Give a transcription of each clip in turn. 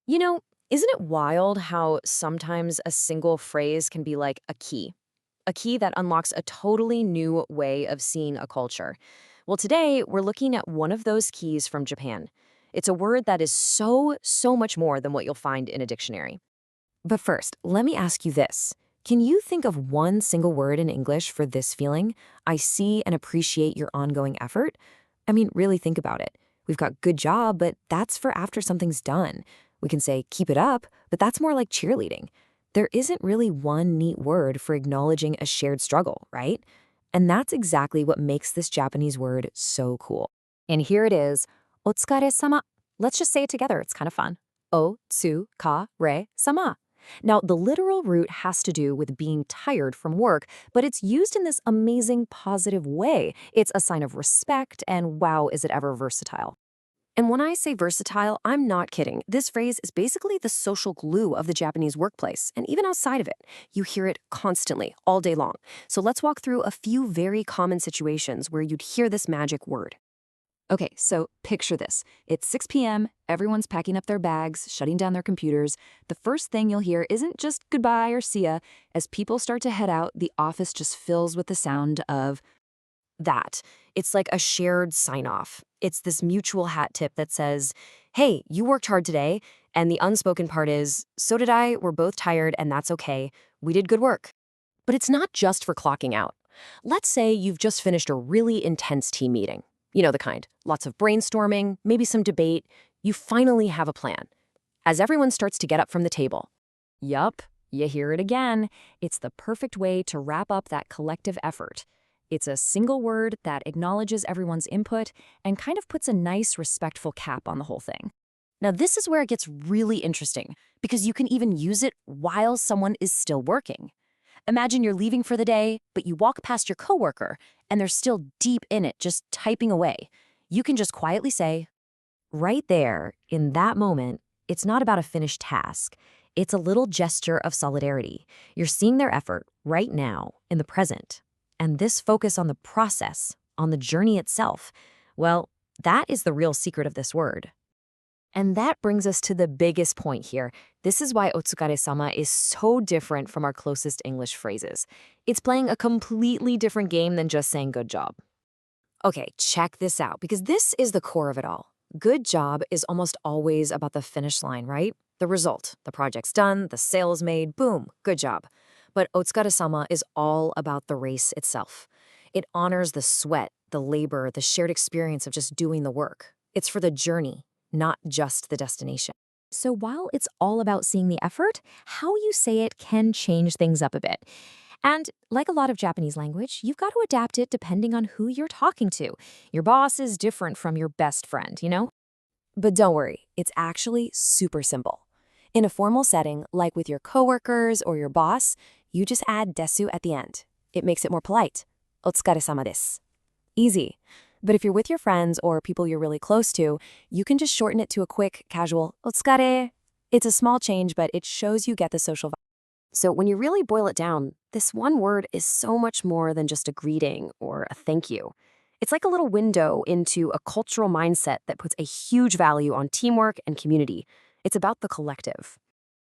You know, isn't it wild how sometimes a single phrase can be like a key that unlocks a totally new way of seeing a culture? Well, today we're looking at one of those keys from Japan. It's a word that is so much more than what you'll find in a dictionary. But first, let me ask you this. Can you think of one single word in English for this feeling? I see and appreciate your ongoing effort. I mean, really think about it. We've got good job, but that's for after something's done. We can say keep it up, but that's more like cheerleading. There isn't really one neat word for acknowledging a shared struggle, right? And that's exactly what makes this Japanese word so cool. And here it is, Otsukaresama. Let's just say it together, it's kind of fun. O-tsu-ka-re-sama. Now, the literal root has to do with being tired from work, but it's used in this amazing positive way. It's a sign of respect, and wow, is it ever versatile. And when I say versatile, I'm not kidding. This phrase is basically the social glue of the Japanese workplace, and even outside of it. You hear it constantly, all day long. So let's walk through a few very common situations where you'd hear this magic word. Okay, so picture this. It's 6 p.m., everyone's packing up their bags, shutting down their computers. The first thing you'll hear isn't just goodbye or see ya. As people start to head out, the office just fills with the sound of that. It's like a shared sign-off. It's this mutual hat tip that says, hey, you worked hard today, and the unspoken part is, so did I, we're both tired, and that's okay. We did good work. But it's not just for clocking out. Let's say you've just finished a really intense team meeting. You know the kind. Lots of brainstorming, maybe some debate. You finally have a plan. As everyone starts to get up from the table. Yup, you hear it again. It's the perfect way to wrap up that collective effort. It's a single word that acknowledges everyone's input and kind of puts a nice, respectful cap on the whole thing. Now, this is where it gets really interesting, because you can even use it while someone is still working. Imagine you're leaving for the day, but you walk past your coworker, and they're still deep in it, just typing away. You can just quietly say, right there, in that moment, it's not about a finished task. It's a little gesture of solidarity. You're seeing their effort right now, in the present. And this focus on the process, on the journey itself, well, that is the real secret of this word. And that brings us to the biggest point here. This is why Otsukaresama is so different from our closest English phrases. It's playing a completely different game than just saying good job. Okay, check this out, because this is the core of it all. Good job is almost always about the finish line, right? The result. The project's done, the sale is made, boom, good job. But Otsukaresama is all about the race itself. It honors the sweat, the labor, the shared experience of just doing the work. It's for the journey, not just the destination. So while it's all about seeing the effort, how you say it can change things up a bit. And like a lot of Japanese language, you've got to adapt it depending on who you're talking to. Your boss is different from your best friend, you know? But don't worry, it's actually super simple. In a formal setting, like with your coworkers or your boss, you just add desu at the end. It makes it more polite. Otsukaresama desu. Easy. But if you're with your friends or people you're really close to, you can just shorten it to a quick, casual otsukare. It's a small change, but it shows you get the social vibe. So when you really boil it down, this one word is so much more than just a greeting or a thank you. It's like a little window into a cultural mindset that puts a huge value on teamwork and community. It's about the collective.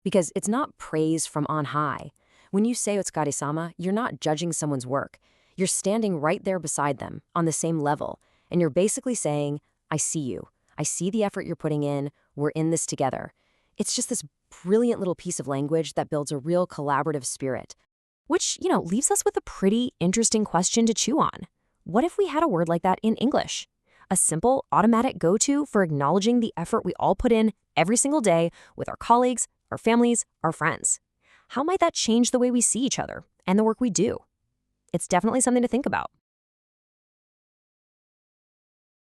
Because it's not praise from on high. When you say Otsukaresama, you're not judging someone's work. You're standing right there beside them, on the same level, and you're basically saying, I see you. I see the effort you're putting in. We're in this together. It's just this brilliant little piece of language that builds a real collaborative spirit. Which, leaves us with a pretty interesting question to chew on. What if we had a word like that in English? A simple, automatic go-to for acknowledging the effort we all put in every single day with our colleagues, our families, our friends. How might that change the way we see each other and the work we do? It's definitely something to think about.